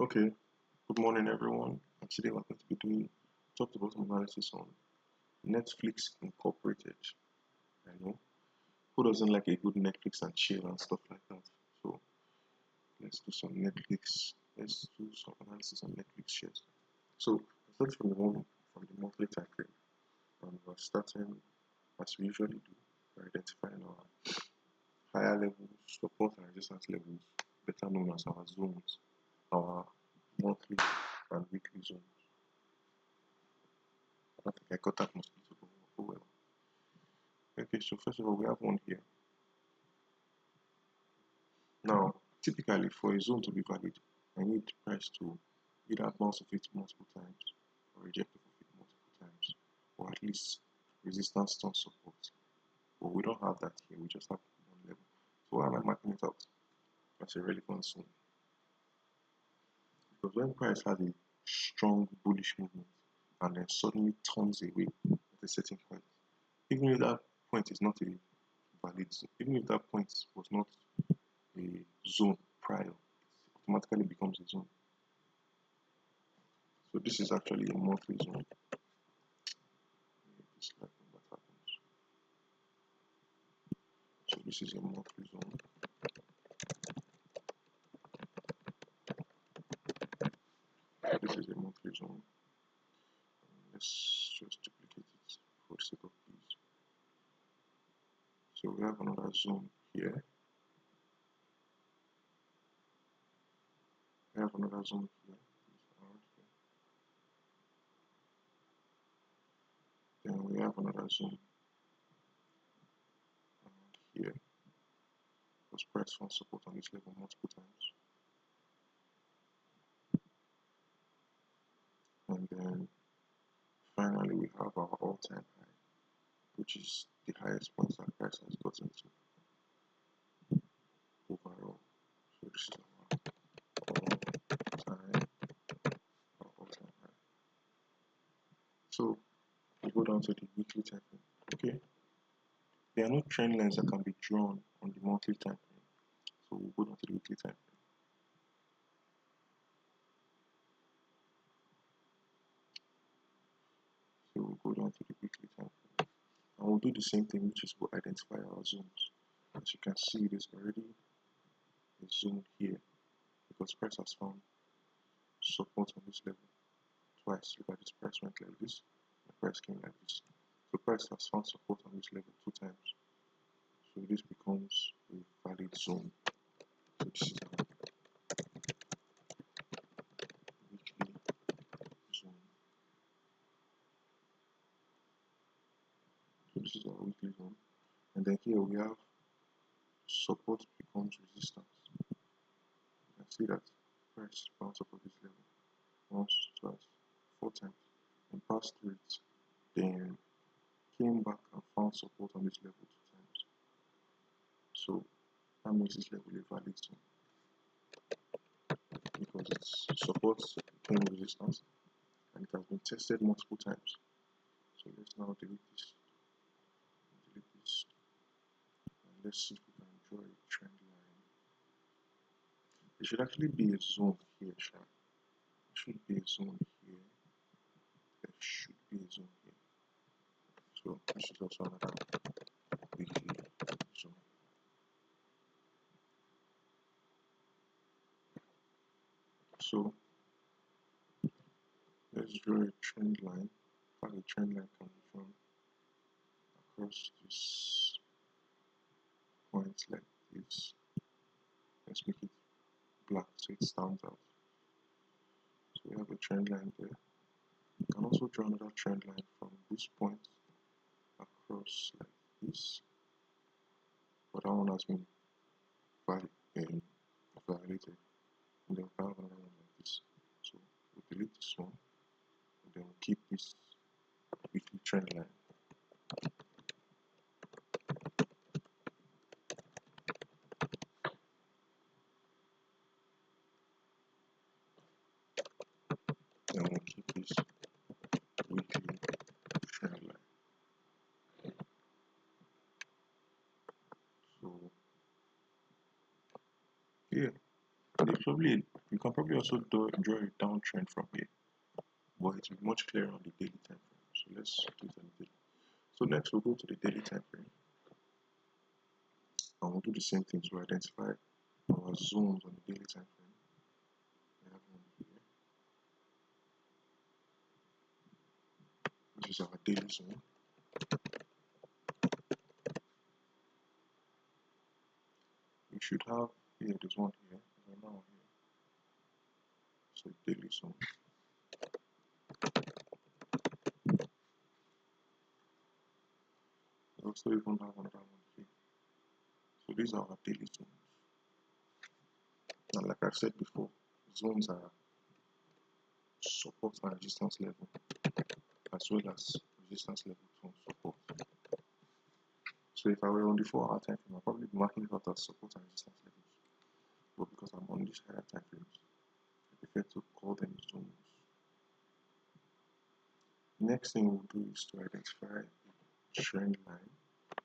Okay, good morning everyone. And today we're going to be doing top to bottom analysis on Netflix Incorporated. I know who doesn't like a good Netflix and chill and stuff like that. So let's do some Netflix. Let's do some analysis on Netflix shares. So start from the monthly time frame, and we're starting as we usually do by identifying our higher levels, support and resistance levels, better known as our zones, our monthly and weekly zones. I think I got that mosquito go well. Okay, so first of all, we have one here. Now, typically for a zone to be valid, I need price to either bounce off it multiple times or reject off of it multiple times, or at least resistance turn support. But we don't have that here, we just have one level. So why am I marking it out as a relevant zone? Because when price has a strong bullish movement and then suddenly turns away at a certain point, even if that point is not a valid zone, even if that point was not a zone prior, it automatically becomes a zone. So this is actually a monthly zone. So this is a monthly zone. This is a monthly zone. Let's just duplicate it for the sake of ease. So we have another zone here. We have another zone here. Then we have another zone here. Let's press on support on this level multiple times. And then finally we have our all-time high, which is the highest point that price has gotten to overall. So this is our all-time high. So we go down to the weekly time frame. Okay, there are no trend lines that can be drawn on the monthly time frame. So we'll go down to the weekly time frame. So we'll go down to the weekly time frame. And we'll do the same thing, which is we'll identify our zones. As you can see, there's already a zone here because price has found support on this level twice. Look at this, price went like this, the price came like this. So price has found support on this level 2 times. So this becomes a valid zone. So this is our weekly zone. So this is our weekly zone. And then here we have support becomes resistance. You can see that price bounced up of this level once, twice, 4 times, and passed through it. Then came back and found support on this level 2 times. So that makes this level a valid zone because its support became resistance and it has been tested multiple times. So let's now delete this, and let's see if we can draw a trend line. There should actually be a zone here, There should be a zone here. There should be a zone here. So this is also another weekly zone. So let's draw a trend line. How a trend line can be drawn across this point like this. Let's make it black so it stands out. So we have a trend line there. You can also draw another trend line from this point across like this. But that one has been violated. And then we have another one like this. So we'll delete this one and then we'll keep this weekly trend line. Then we'll keep this weekly trend line. So here, there's probably You can probably also draw a downtrend from here, but it will be much clearer on the daily time frame. So let's do it on the daily. So next we'll go to the daily time frame, and we'll do the same thing to identify our zones on the daily time frame. We have one here. This is our daily zone. We should have here. There's one here. There's another one here. So daily zone. We also even have another one here. So these are our daily zones. And like I've said before, zones are support and resistance level, as well as resistance level to support. So if I were on the 4-hour time frame, I'd probably be marking it out as support and resistance levels. But because I'm on these higher time frames, I prefer to call them zones. Next thing we'll do is to identify a trend line.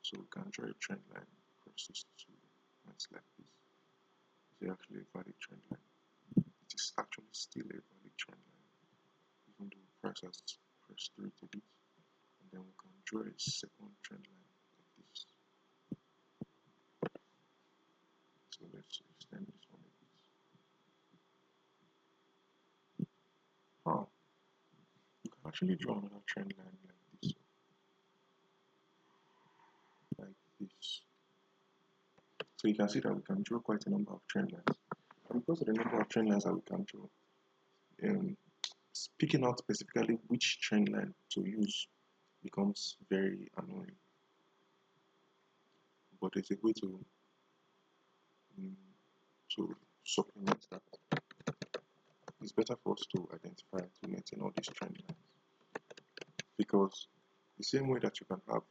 So we can draw a trend line across these two points like this. Is actually a valid trend line? It is actually still a valid trend line, even though price has pressed through it a bit. And then we can draw a second trend line like this. So let's extend this one a bit. You can actually draw another trend line like this. So you can see that we can draw quite a number of trend lines. And because of the number of trend lines that we can draw, picking out specifically which trend line to use becomes very annoying. But there's a way to supplement that. It's better for us to identify to maintain all these trend lines, because the same way that you can have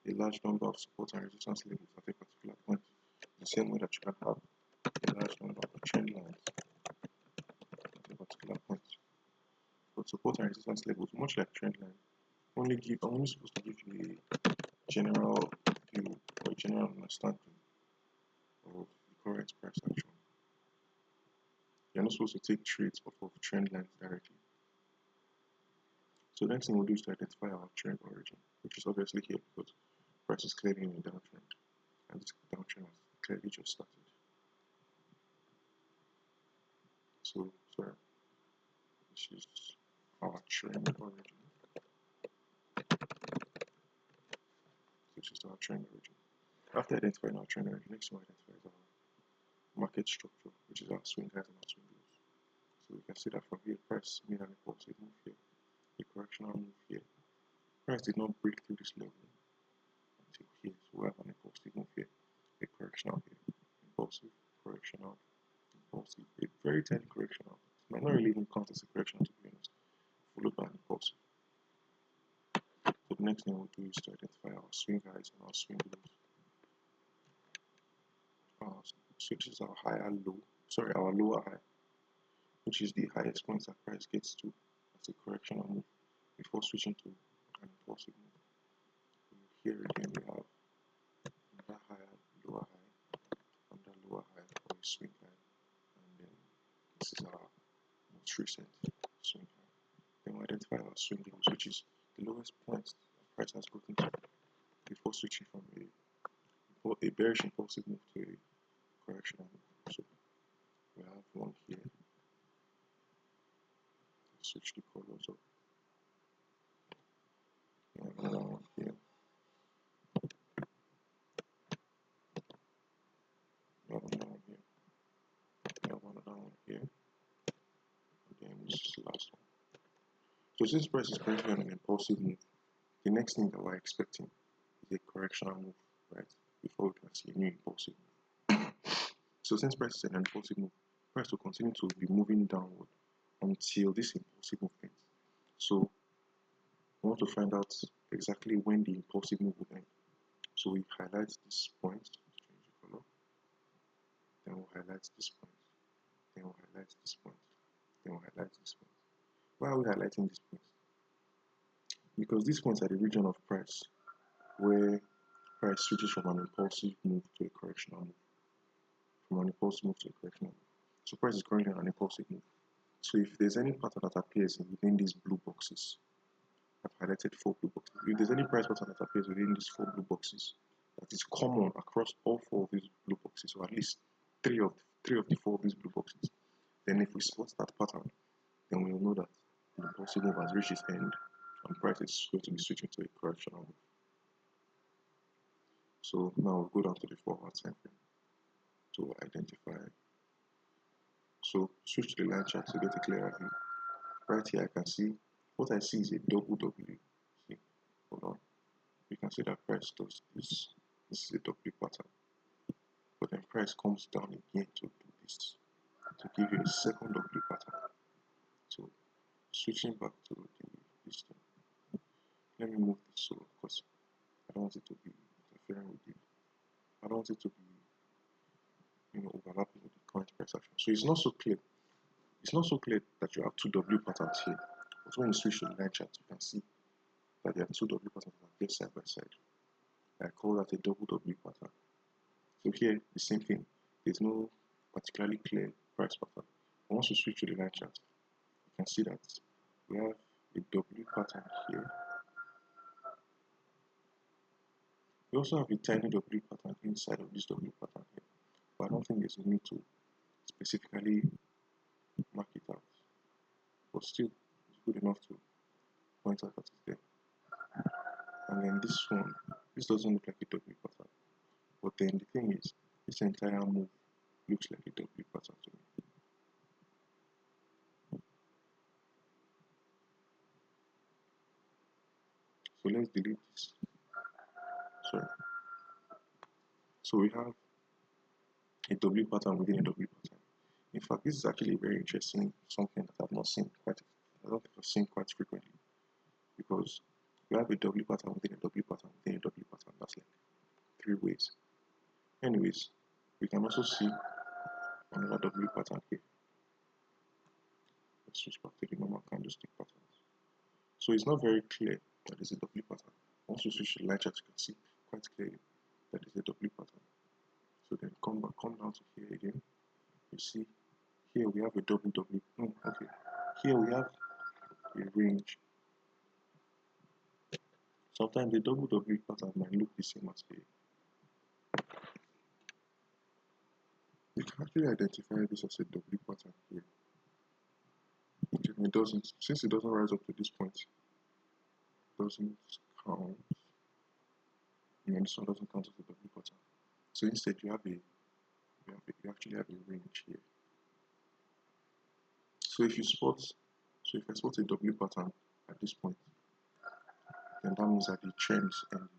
a large number of support and resistance levels at a particular point, the same way that you can have a large number of trend lines at a particular point. But support and resistance levels, much like trend line, only supposed to give you a general view or a general understanding of the current price action. You're not supposed to take trades off of trend lines directly. So the next thing we'll do is to identify our trend origin, which is obviously here because price is clearly in a downtrend, and this downtrend has clearly just started. So this is our trend origin. This is our trend origin. After identifying our trend origin, next thing we identify is our market structure, which is our swing highs and our swing lows. So we can see that from here, price made an impulsive move here, a correctional move here. Price did not break through this level until here, so we have an impulsive move here, a correctional here, impulsive, correctional, impulsive, a very tiny correctional. It might not really even count as a correction, to be honest, followed by an impulsive. So the next thing we'll do is to identify our swing highs and our swing lows. So this is our our lower high, which is the highest point that price gets to as a correctional move before switching to an impulsive move. So here again we have under high, lower high, under lower high for a swing high, and then this is our most recent swing high. Then we identify our swing lows, which is the lowest point that price has gotten to before switching from a bearish impulsive move to a correctional move. So we have one here. Switch the colors up. We have another one here. We have another one here. We have another one here. And then this is the last one. So since price is currently on an impulsive move, the next thing that we're expecting is a correctional move, right? Before we can see a new impulsive move. So since price is an impulsive move, price will continue to be moving downward until this impulsive move ends. So we want to find out exactly when the impulsive move will end. So we highlight this point, change the color, then we'll highlight this point, then we'll highlight this point, then we'll highlight this point. Why are we highlighting this point? Because these points are the region of price where price switches from an impulsive move to a correctional move. From an impulsive move to a correctional move. So price is currently on an impulsive move. So if there's any pattern that appears within these blue boxes, I've highlighted 4 blue boxes. If there's any price pattern that appears within these 4 blue boxes that is common across all 4 of these blue boxes, or at least three of the 4 of these blue boxes, then if we spot that pattern, then we'll know that the impulsive move has reached its end and price is going to be switching to a correctional move. So now we'll go down to the 4-hour time frame to identify. So switch to the line chart to get a clearer view. Right here I can see what I see is a double W. See, hold on. You can see that price does this. This is a W pattern. But then price comes down again to do this, to give you a second W pattern. So switching back to this thing. Let me move this so because I don't want it to be interfering with I don't want it to be overlapping with the current price action. So it's not so clear. It's not so clear that you have 2 W patterns here. But when you switch to the line chart, you can see that there are 2 W patterns that appear side by side. I call that a double W pattern. So here, the same thing. There's no particularly clear price pattern. But once you switch to the line chart, you can see that we have a W pattern here. We also have a tiny W pattern inside of this W pattern here. But I don't think there's a need to specifically mark it out. But still, it's good enough to point out that it's there. And then this one, this doesn't look like a W pattern. But then the thing is, this entire move looks like a W pattern to me. So let's delete this. Sorry. So we have a W pattern within a W pattern. In fact, this is actually very interesting, something that I've not seen quite, I don't think I've seen quite frequently, because we have a W pattern within a W pattern within a W pattern. That's like 3 ways. Anyways, we can also see another W pattern here. Let's switch back to the normal candlestick patterns. So it's not very clear that it's a W pattern. Once you switch to the line chart, you can see quite clearly that it's a W pattern. So then come down to here again. You see here we have a double W. No, okay. Here we have a range. Sometimes the double W pattern might look the same as here. You can actually identify this as a W pattern here. It doesn't, since it doesn't rise up to this point, it doesn't count. And this one doesn't count as a W pattern. So instead you actually have a range here. So if I spot a W pattern at this point, then that means that the trend is ending.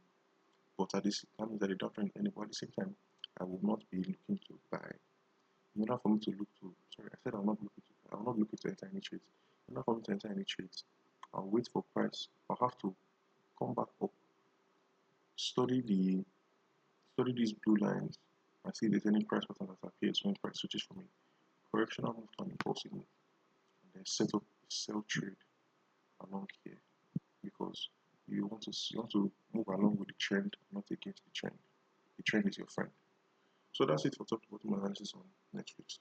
But that means that the downtrend is ending. But at the same time, I will not be looking to buy. In order for me to look to, sorry, I said I will not looking to enter any trades. In order for me to enter any trades, I'll wait for price. I'll have to come back up, study these blue lines, and see if there's any price pattern that appears when price switches from a correctional move to an impulsive move, and then set up a sell trade along here, because you want to move along with the trend, not against the trend. The trend is your friend. So that's it for top to bottom analysis on Netflix.